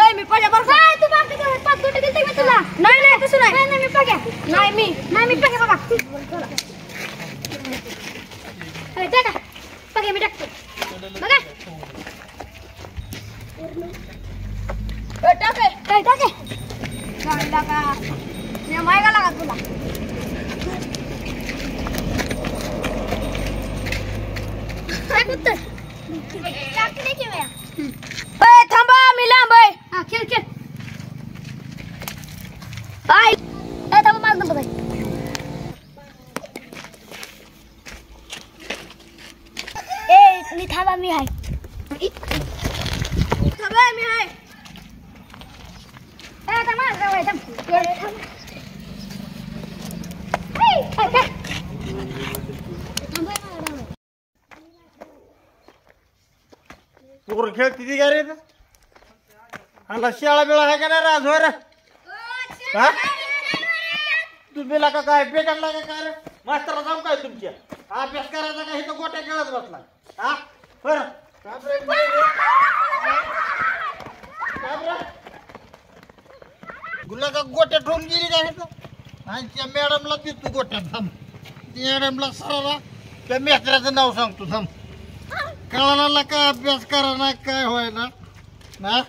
मी पग्या बरं काय तू बाकी काय 5 गोटे दिलते मी तुला नाही नाही तसं नाही नाही मी पग्या नाही मी पग्या बाबा अरे टाका पग्या मी टाकतो बघा टाके काय टाके काय टाका मी मायगा लागा तुला काय कुत्तर टाकी नाही की मी थांबा मी लांब आहे हा खेळ आय ए थांबा माझं नंबर ए मी थांबा मी आहे थांबा मी आहे ए थांबा जाऊ थांब पोर खेळती ती का रे आणि शाळा बिळा आहे का नाही राज होय रे हा तू बिला का काय पेटाडला का काय रे मास्तरला जाऊ काय तुमच्या अभ्यास करायचा का इथं गोट्या खेळत बसला हा बरं गुला का गोट्या ठेवून गेली का इथं आणि त्या मॅडमला देतो गोट्या थांब त्या मॅडमला सराला त्या मेस्त्र्याचं नाव सांगतो थांब कळाला का अभ्यास करा ना काय होय ना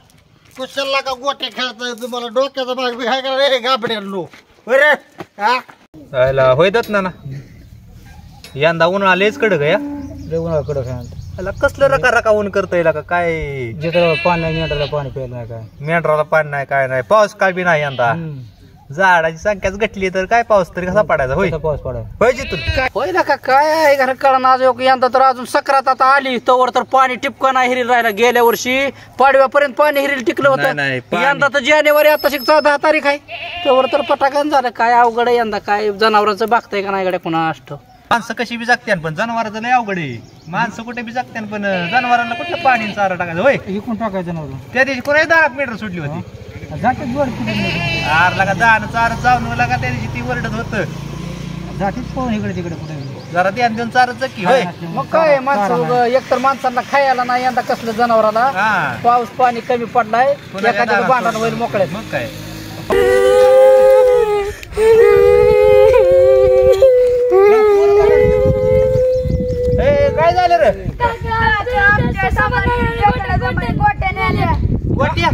कुशलला का गोट्या खेळताय तुम्हाला डोक्याचा भाग बी काय करा रे गाबड्यालो बरे हा होयतात ना यंदा उन्हाळा लयच कडक आहे उन्हाळा कडक आहे कसलं रका रका ऊन करता येईल का काय जिथं पाणी नाही मेंढराला पाणी प्यायला नाही काय मेंढराला पाणी नाही काय नाही पाऊस काय बी नाही यंदा झाडाची संख्याच घटली तर काय पाऊस तरी कसा पडायचा होय पाऊस पडाय होय जिथून होय ना का काय आहे घरात कळणार आज यंदा तर अजून सक्रात आता आली तोवर तर पाणी टिपका नाही हिरील राहिला गेल्या वर्षी पाडव्यापर्यंत पाणी हिरील टिकलं नाही, होतं यंदा तर जानेवारी आता 10 तारीख आहे तोवर तर पटाकन झालं काय अवघड आहे यंदा काय जनावरांचं बघताय का नाही गड्या पुन्हा अष्ट माणसं कशी बी जगत्यान पण जनावरांचं लय अवघड आहे माणसं कुठे बी जगत्यान पण जनावरांना कुठलं पाणी चारा टाकायचं होय इकून टाकायचं नव्हतं त्या दिवशी कोणा 10 मीटर सुटली होती जातीच वर आर लागा दान चार जाऊन लागा त्या दिवशी ती वरडत होत जातीच पाहून इकडे तिकडे कुठे जरा ध्यान देऊन चारच की होय मग काय माणसं एकतर माणसांना खायला नाही यंदा कसलं जनावराला हा पाऊस पाणी कमी पडलाय एखाद्या भांडण होईल मोकळे मग काय काय झालं रे गोट्या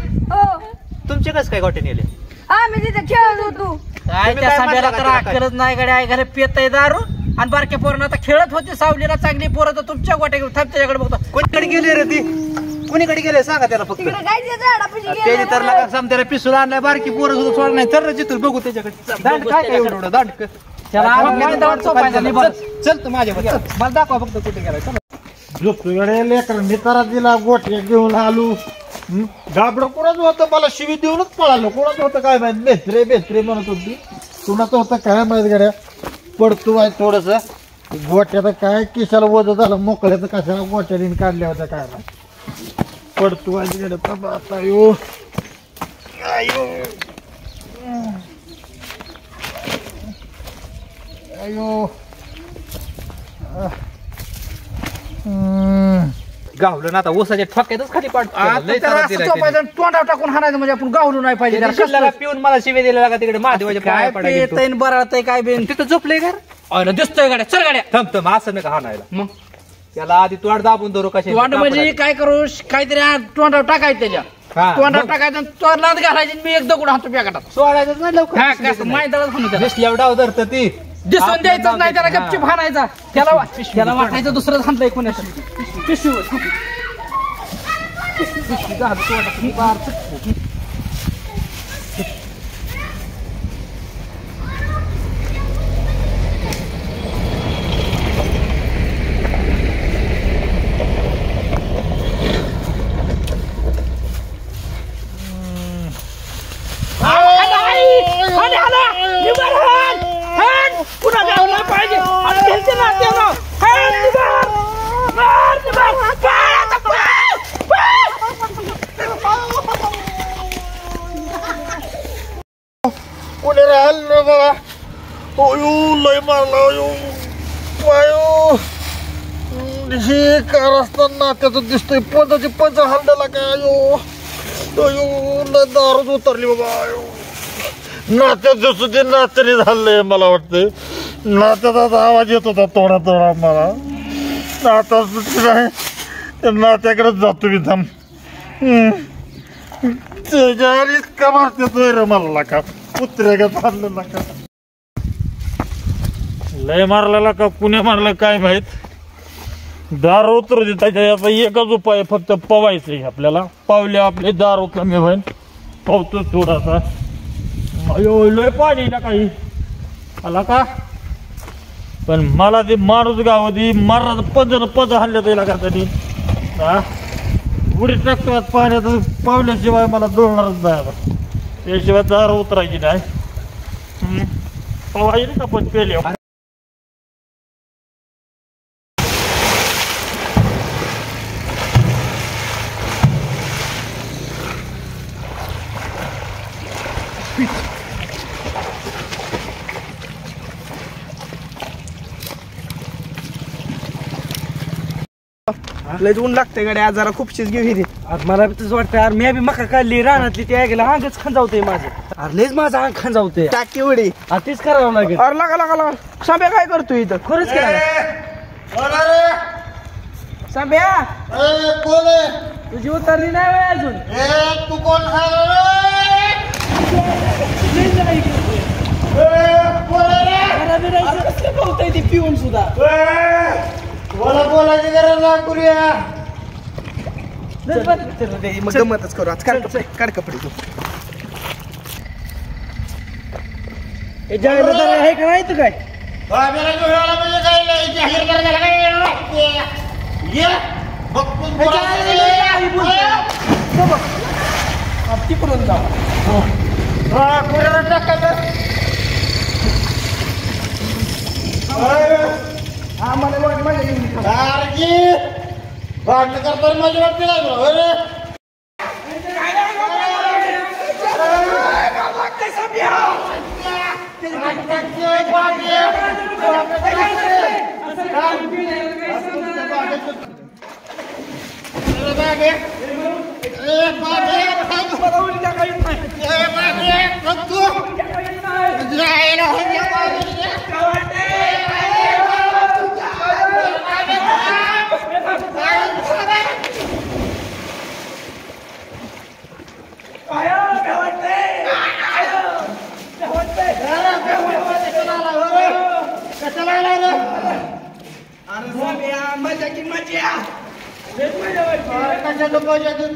तुमचे कस काय गोट्या नेले आम्ही तिथे खेळत होतो काय त्या सभेला तर अक्कलच नाही गाड्या घरी पेताय दारू आणि बारक्या पोरांना आता खेळत होती सावलीला चांगली पोरं तर तुमच्या गोट्या घेऊन थांब त्याच्याकडे बघतो कोणीकडे गेले रे ती कोणीकडे गेले सांगा त्याला फक्त त्याने तर लागा समत्याला पिसून आणलाय बारकी पोरं सुद्धा सोडणार नाही तर जिथून बघू त्याच्याकडे दांड काय काय एवढं दांड चल तू माझ्या मला दाखवा फक्त कुठे गेला झोपकडे लेकरांनी तारा दिला गोट्या घेऊन आलो गाबडं कोणाच होतं मला शिवी देऊनच पळालो कोणाच होतं काय माहित बेस्त्रे म्हणत होती कुणाचं होतं काय माहित गाड्या पडतो आहे थोडस गोट्याचं काय किशाला वज झालं मोकळ्याचं कशाला गोट्याने काढल्या होत्या काय पडतो आहे गाड्या आता यो अयो गावलं ना आता ऊसाच्या ठोक्यातच खाली पाडतो लय त्याला त्रास असं दिलाय चोपायचं आणि तोंडावर टाकून हाणायचं म्हणजे आपण गावलो नाही पाहिजे त्याने. जरा शिल्लक कसलं- पिऊन मला शिवे दिलेला का तिकडे महादेवाच्या काय पाया पडायला गेलतो. पेतैन बराळतय काय बेन तिथं झोपलंय घर अरे दिसतोय गाड्या चल गाड्या थम असं नका हाणायला मग त्याला आधी तोंड दाबून धरू कशा तोंड म्हणजे काय करू काहीतरी तोंडावर टाकायचं त्याच्या हा, तोंडावर मग? टाकायचं आणि तोंडात घालायचं आणि मी एक दगड हाणतो पॅकेटात सोडायचं नाही लवकर हा कसं माहिती म्हणू त्याला दिसल्यावर डाव धरतं ती दिसून आपलं द्यायचं नाव नाही त्याला द्यायचं. गपचूप हाणायचा त्याला वाटायचं दुसरं हाणलंय कोणाचं पिशवी कोणी राहिलं बाबा अयो लय मारला अयो वायो हे कार असताना त्याचं दिसतंय पंचाची पंच हल्ल्याला काय अयो अयो लय दारूच उतरली बाबा अयो नात्यात जसं ते नात्याने झालंय मला वाटतंय नात्याचा आवाज येत होता थोडा थोडा मला नाता नाही त्या नात्याकडेच जातो मी थांब त्याच्या इतका मारते रे मला का कुत्र्या मारलेला का लय मारलेला का कुणी मारलं काय माहित दार उतरू दे त्याच्या याचा एकच उपाय फक्त पवायचं आपल्याला पावले आपले दार कमी होईल पावतो थोडासा अयो लय पाणी ना काही आला का पण मला ते माणूस गावात मारणार पद हल्ल्या त्याला का तरी हा उडी टाकतो पाण्यात पावल्याशिवाय मला डोलणारच नाही आता त्याशिवाय दार उतरायची नाही पवायची का पण पेले लय ऊन लागतंय गाड्या आज जरा खूपशीच घेऊ हिरी मला तसं वाटतं यार मी बी मका काढली रानातली ते ऐकलं अंगच खंजावतंय माझं अरे लयच माझं अंग खंजावतंय टाकी उडी तेच करावं लागेल अरे लागा साम्या काय करतोय इथं खरंच केलं साम्या कोण तुझी उतरली नाही होय अजून तू कोण बोलतोय ती पिऊन सुद्धा मला बोलायची गरज नाही करूया मग गमतच करू आज काढ कपडे तू आहे का नाही तू काय म्हणजे काय नाही जाहीर करायला काय तिकडून जा हा मला वाट माझ्या भांडण करताना माझी वाटते नाही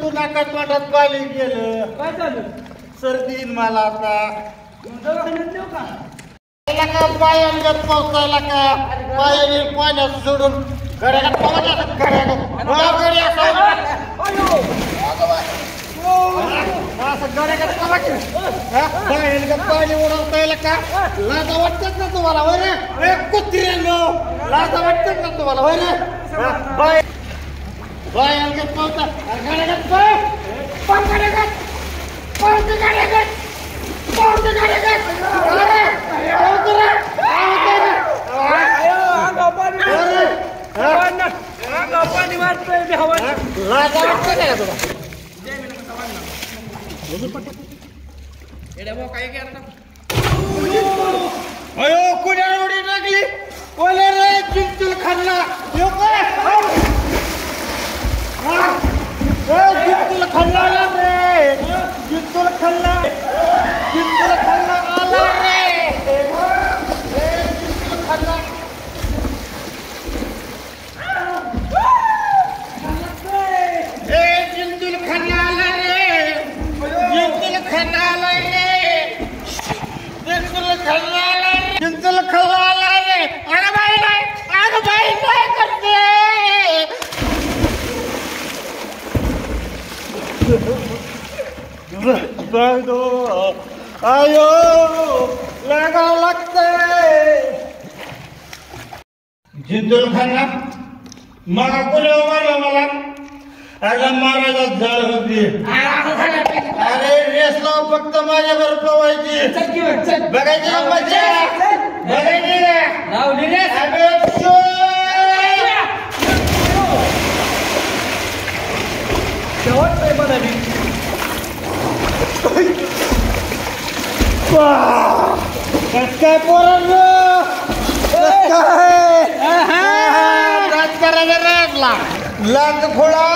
तू नाकात वाटात पाणी गेलं काय झालं सर्दी मला आता पायात पावसायला का पायाने पाण्यात सोडून घड्याला पाणी उडवता का लाजा वाटतात ना तुम्हाला बरे कुत्र्यानो लाजा वाटतात ना तुम्हाला बरे बाय अंगत पावता पाणी मारतोय लाजा वाटते का तुला? अयो कुणाला उडी टाकली? कोणी रे चिंचुल खाल्ला? चिंचुल खाल्ला रे, चिंचुल खाल्ला, चिंचुल खाल्ला आला रे, चिंचुल खाल्ला. चिंचुल खाल्ला आला रे, चिंचुल खाल्ला आला रे, चिंचुल खाल्ला आला रे, चिंचुल खाल्ला आला रे. अरे बाई नाही, अरे बाई काय करते? आयो लगाव लागतंय. चिंचुल खाल्ला मग कुणी मारलं मला? अरे महाराजात झाड होती. अरे रेस लाव फक्त माझ्या बरोबर पवायची. बघायची मजा बघायची रे. अरे काय पोरांनो राजकारणा लाग फोडा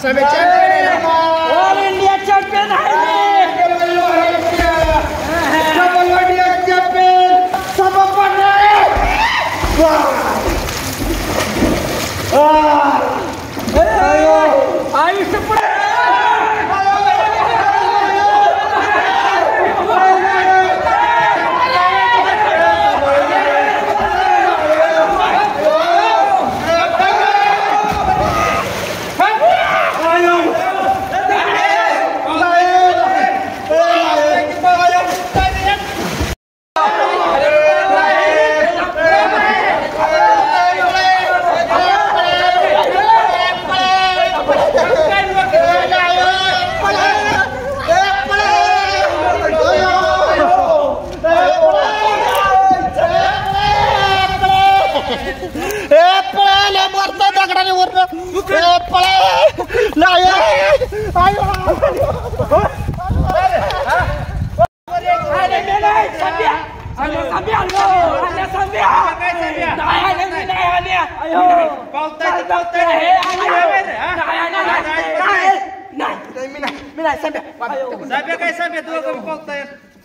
ऑल इंडिया चॅम्पियन आहे. डबल इंडिया चॅम्पियन सब आयुष्य पुढे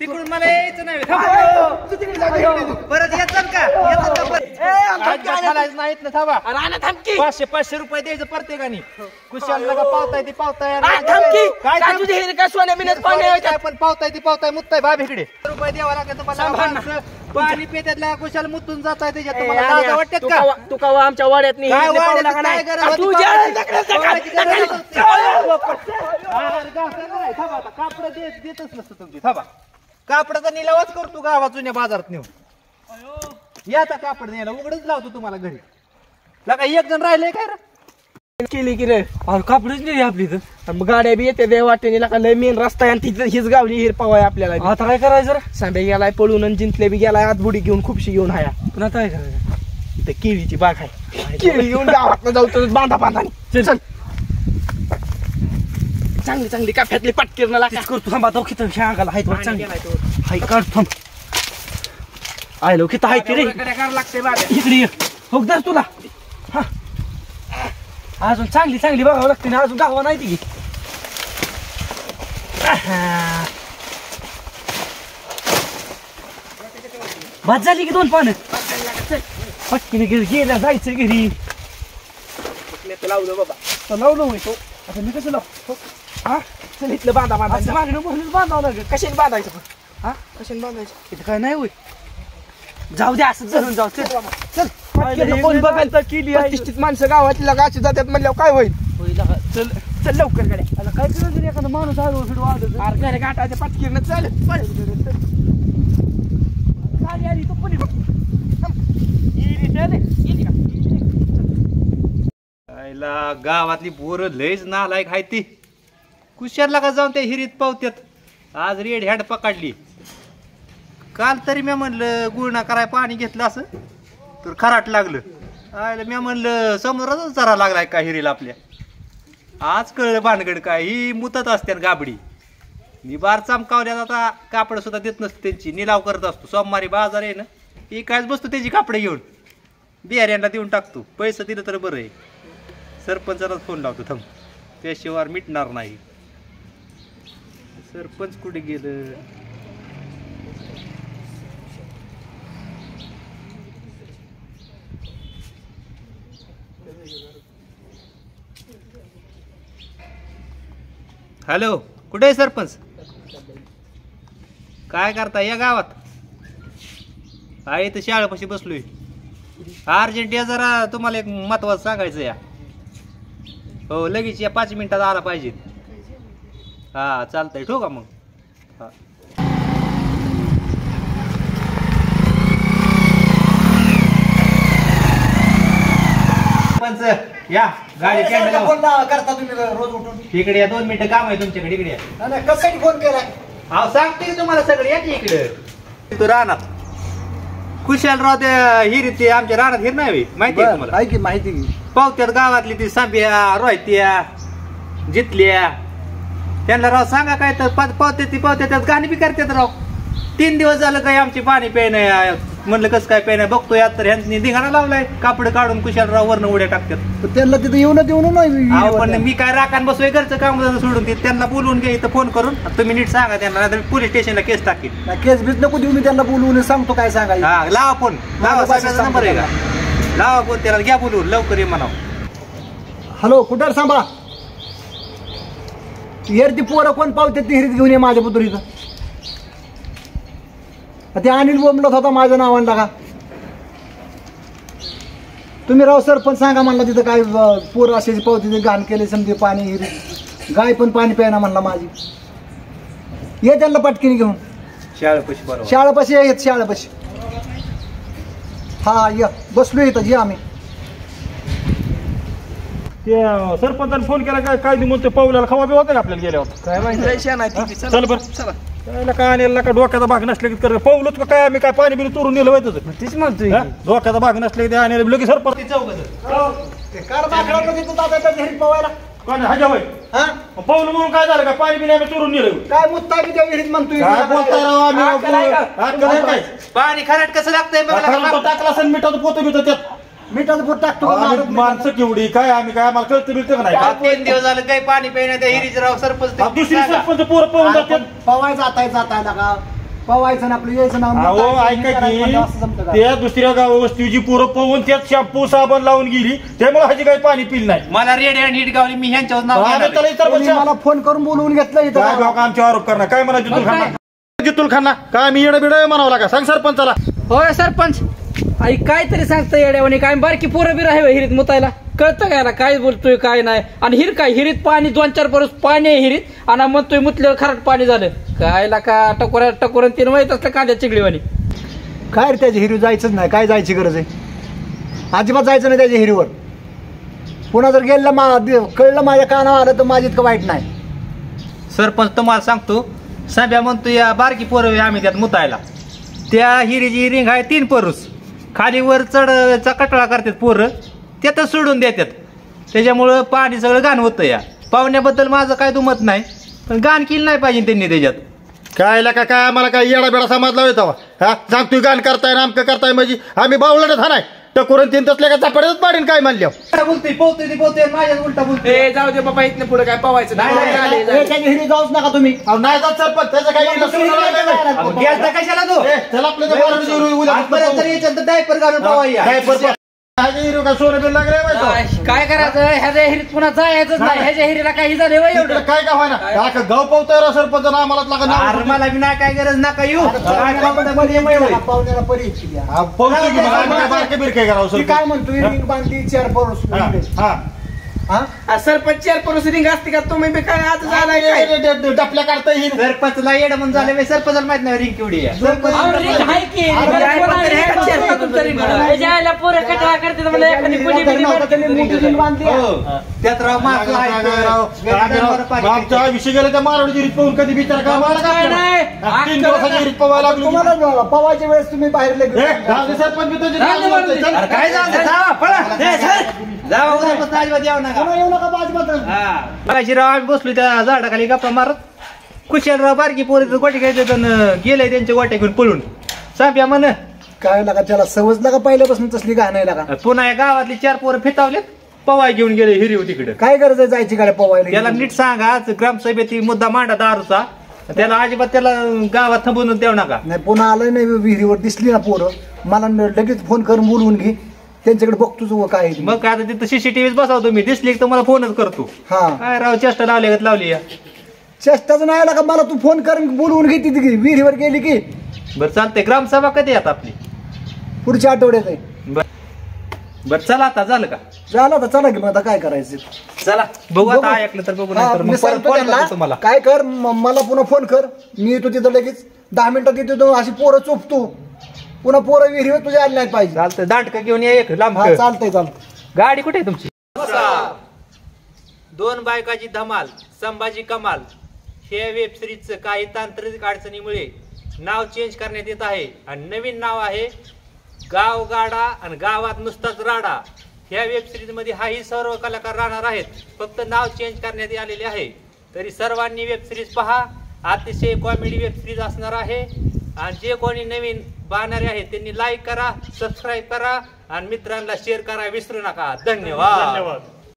तिकडून मला यायचं नाही. परत येतात का? नाहीत ना. थांबा. 500 रुपये द्यायचं प्रत्येकाने. कुशाला का पावताय ती पावताय. काय पण पावताय ती पावताय. मुत्ताय बाब इकडे रुपये द्यावा लागेल तुम्हाला. पाणी पेत्यातला कुशाला मुतून जात आहे त्याच्यात. तुम्हाला वाटत का? तू का आमच्या वाड्यात नाही कापड देतच नसतं तुमची. थांबा. कापडाचा निलावच करतो गावात जुन्या बाजारात नेऊन. याचा कापड न्यायला उघडच लावतो तुम्हाला घरी. लगा एक जण राहिले काय रे? केली की रे कापडच नाही आपली तर. मग गाड्या बी येते वाटेने लका लय मेन रस्ता आहे आणि तिथं हीच गावली हिर पावाय आपल्याला. आता काय करायचं? सांबे गेलाय पळून आणि जिंकले बी गेलाय. आत बुडी घेऊन खुपशी घेऊन हाया. पुन्हा काय करायचं? इथं केळीची बाग आहे. केळी घेऊन गावात जाऊ बांधा बांधा. चल चांगली चांगली काफ्यातली पटकीर्ण लागते करतो. थांबा तो किती अंगाला हाय चांगली हाय काढ. थांब आय लो किती हाय ते रे. इकडे ये हो दर तुला. हा अजून चांगली चांगली बघावं लागते ना. अजून गावा नाही ती. भात झाली की 2 पानं. पटकीने गेल्या जायचं घरी. लावलं बाबा लावलं होय तो. आता मी कसं लाव? हा चल इथलं बांधा बांधा. मागणं म्हणून बांधावं लागेल. कशाने बांधायचं पण? हा कशाने बांधायचं? इथं काय नाही होय. जाऊ दे असं धरून जाऊ. चल चल कोण बघायला केली. प्रतिष्ठित माणसं गावातल्या गाची जातात म्हणल्यावर काय होईल? चल चल लवकर गाड्या. काय करायचं? एखादा माणूस आलो फिडू आलो घरे गाठायच्या पटकीनं. चल गाडी आली तो पुढे गावातली बोर लयच नालायक हाय ती. कुशाला का जाऊन त्या हिरीत पावत्यात. आज रेड हॅड पकडली. काल तरी मी म्हणलं गुळणा कराय पाणी घेतलं असं तर खराट लागलं. आयला मी म्हणलं समोरच चरा लागलाय का हिरीला आपल्या. आज कळलं भानगड काय, ही मुतत असते गाबडी. मी बार चमकावल्यात आता कापड सुद्धा देत नसते, त्यांची निलाव करत असतो. सोमवारी बाजार आहे ना, ही कायच बसतो त्याची कापडे घेऊन बिहाऱ्यांना देऊन टाकतो. पैसे दिलं तर बरं आहे. सरपंचालाच फोन लावतो थांब, त्याशिवाय मिटणार नाही. सरपंच कुठे गेलं? हॅलो, कुठे आहे सरपंच? काय करता या गावात? आहे तर शाळेपाशी बसलोय. अर्जंट या जरा, तुम्हाला एक महत्वाचं सांगायचं या. हो लगेच या, 5 मिनिटात आला पाहिजे. हा चालतंय, ठेवू का मग? हा सरपंच या, गाडी करता तुम्ही रोज उठून इकडे या, 2 मिनिटं काम आहे तुमच्याकडे. इकडे या. कशासाठी फोन केलाय? अहो सांगते की तुम्हाला सगळे, या की इकडे. तू रानात खुशालराव त्या हिरी, ते आमच्या रानात हिर नाही माहिती आहे तुम्हाला? आहे की माहिती की. पावत्यात गावातली ती सांब्या रोहित्या जितल्या, त्यांना राव सांगा काय तर पावत्यात गाणी बी करतात राव. 3 दिवस झालं काय आमची पाणी प्याय नाही. म्हणलं कसं काय प्याय नाही, बघतो यात तर ह्यांनी धिंगाणा लावलाय. कापड काढून कुशालराव वरनं उड्या टाकतात. त्यांना तिथे येऊन नाही. अहो पण मी काय राखान बसलोय, घरचं काम सोडून देत. त्यांना बोलवून घ्या इथं फोन करून. तुम्ही नीट सांगा त्यांना, नाही पोलीस स्टेशनला केस टाकेल. केस बीस नको देऊ, मी त्यांना बोलवून सांगतो काय सांगायचं. हा लावा फोन, लावा. नंबर आहे का? लावा फोन, त्याला घ्या बोलवून, लवकर ये म्हणावं. हॅलो, कुठं सांभा येर ती पोरं कोण पावते ती हिरीत घेऊन ये माझ्या पुतुरीचं. ते अनिल बोंबलत होता माझ्या नावानं लागा. तुम्ही राव सरपंच सांगा म्हणला तिथं काय पोरं असे पावते घाण केले समजे पाणी हिरीत. गाय पण पाणी प्यायना म्हणला माझी. ये त्यांना पटकीने घेऊन शाळेपाशी. बरोबर, शाळेपाशी येत शाळेपाशी. हा या, बसलो इथं जी आम्ही. ते सरपंचाने फोन केला काय काय म्हणतो, पावलाला खवा बी होता का आपल्याला गेल्यावर? काय माहिती. चल बरं चला. त्याला काय आणलं का डोक्याचा भाग नसले की कर पावलत का काय, आम्ही काय पाणी बिनी चोरून नेलं व्हायचं. तीच म्हणतोय डोक्याचा भाग नसले की ते आणले लगेच सरपंच कोण हजा होय. पाऊल म्हणून काय झालं का, पाणी बिनी आम्ही चोरून नेलं काय मुत्ता बी त्या विहिरीत म्हणतोय. काय बोलताय राव आम्ही? काय पाणी खरट कसं लागतंय टाकला असेल मिठाचं पोतं बितं त्यात. मिठाचं पोट टाकतो. माणसं केवढी काय, आम्ही काय आम्हाला कळतं बिळतं का नाही? 3 दिवस झालं काही पाणी प्यायला त्या हिरीच राव. सरपंच दुसरी सरपंच पोरं पळून जातात. पवाय जाताय का पवायचं ना आपलं यायचं ना. अहो ऐका की, त्या दुसऱ्या वस्तीची पोरं पळून त्यात शॅम्पू साबण लावून गेली, त्यामुळे ह्याची काही पाणी पिल नाही. मला रेड अँड हिट गावली, मी ह्यांच्यावर नाव घेणार. मला फोन करून बोलवून घेतलं इथं. आमच्यावर आरोप करणार काय म्हणा जितुल खाना काय मी येणं बिडं म्हणावं लागा. सांग सरपंचाला. होय सरपंच, आई काहीतरी सांगता येड्यावानी. काय बारकी पोरं बिर आहे हिरीत मुतायला, कळतं काय काय बोलतोय काय नाही. आणि हिर काय हिरीत पाणी 2-4 परस पाणी आहे हिरीत, आणि म्हणतोय मुतल्यावर खरट पाणी झालं. काय का टकोऱ्या 3 माहित असलं कांद्या चिगडीवानी. काय रे त्याच्या हिरीवर जायचंच नाही. काय जायची गरज आहे? अजिबात जायचं नाही त्याच्या हिरीवर. पुन्हा जर गेलं कळलं माझ्या कानावर आलं तर माझी इतकं वाईट नाही. सरपंच तुम्हाला सांगतो, साब्या म्हणतो या बारकी पोरं आम्ही त्यात मुतायला. त्या हिरीची रिंग आहे 3 परूस, खाली वर चढचा कटळा करतात पोरं, त्यातच सोडून देतात. त्याच्यामुळं पाणी सगळं घाण होतं. या पाहुण्याबद्दल माझं काय दुमत नाही, पण घाण केली नाही पाहिजे त्यांनी त्याच्यात. काय लाका काय आम्हाला काय येडा बेडा समजला होता? हा सांगतोय गाण करताय नामकं करताय म्हणजे आम्ही बावळत हा नाही टकोरून 3 तसल्या का चापड्याच पाडीन काय म्हणल्या. बोलतोय पोहतोय माझ्याच उलटा बोलतोय. जाऊ दे बाबा, इथनं पुढे काय पवायचं नाही. त्याच्या हिरी जाऊच नका तुम्ही. नाही जात सरपंच, त्याचं काही गेलता कशाला तो? चला आपलं डायपर घालून पावायला. सोनं बिल लागले काय करायचं ह्याच्या हिरीत पुन्हा जायचंच नाही. ह्याच्या हिरीला काही झालं एवढं काय का व्हायना गाव पावतोय सरपंच आम्हालाच लागा. मला बी नाही काय गरज नका येऊ. पाहुण्याला परिचय द्या. काय करावं काय म्हणतोय रिंग बांधली 4 परोस. सरपंच 4 परोस रिंग असते का? तुम्ही बी काय आज झालाय डपल्या काढताय ही सरपंचला येड म्हणून झालं. सरपंचला माहित नाही रिंग केवढी आहे. त्यात राव आमच्या विषय गेला त्या मारवाडीची रीत पाहून कधी विचार करा. 3 दिवसाची रीत पवायला लागली. तुम्हाला पवायच्या वेळेस तुम्ही बाहेर सरपंच काय झालं? जावा उद्यापासून अजिबात यावं नका. पुन्हा येऊ नका अजिबात. हा मगाशी राव आम्ही बसलो त्या झाडाखाली गप्पा मारत कुशलराव बारकी पोरीचं गोटे घ्यायचं गेले त्यांच्या गोट्या घेऊन पळून साप्या म्हण काय लागा त्याला सवज लागा पहिल्यापासून तसली घाण नाही लागा. पुन्हा या गावातली 4 पोरं फितावलेत पवाय घेऊन गेले हिरीव तिकडे. काय गरज आहे जायची गाड्या पवायला. त्याला नीट सांगा ग्रामसभेत मुद्दा मांडा दारूचा त्याला अजिबात त्याला गावात थांबवून देऊ नका. नाही पुन्हा आलं नाही विहिरीवर दिसली ना पोरं मला लगेच फोन करून बोलवून घे त्यांच्याकडे बघतोच काय आहे ते. मग काय आता तिथं सीसीटीव्ही बसवतो मी दिसली की तुम्हाला फोनच करतो. हा काय राव चेष्टा लावली या चेष्टाचं नाही लागा मला तू फोन करून बोलवून घे तिथे विहिरीवर गेली की. बरं चालतंय ग्रामसभा कधी येत आपली पुढच्या आठवड्यात आहे. बरं चला आता झालं का झालं तर चला की मग आता काय करायचं. चला बघू आता ऐकलं तर बघू हा, नंतर मी मग परत सांगतो फोन त्यांना, करतो तुम्हाला. काय कर मला पुन्हा फोन कर मी येतो तिथं लगेच 10 मिनिटात येतो अशी पोरं चोपतो पुन्हा पोरं विहिरीवर तुझ्या आली नाही पाहिजे. चालतंय दांडकं घेऊन या एक लांब हा चालतंय गाडी कुठे आहे तुमची. 2 बायकाची धमाल संभाजी कमाल हे वेब सिरीजचं काही तांत्रिक अडचणीमुळे नाव चेंज करण्यात येत आहे आणि नवीन नाव आहे गाव गाडा आणि गावात नुसताच राडा. ह्या वेब सिरीज मध्ये हाही सर्व कलाकार राहणार आहेत फक्त नाव चेंज करण्यात आलेले आहे. तरी सर्वांनी वेब सिरीज पहा अतिशय कॉमेडी वेब सिरीज असणार आहे आणि जे कोणी नवीन पाहणारे आहेत त्यांनी लाईक करा सबस्क्राईब करा आणि मित्रांना शेअर करा विसरू नका. धन्यवाद.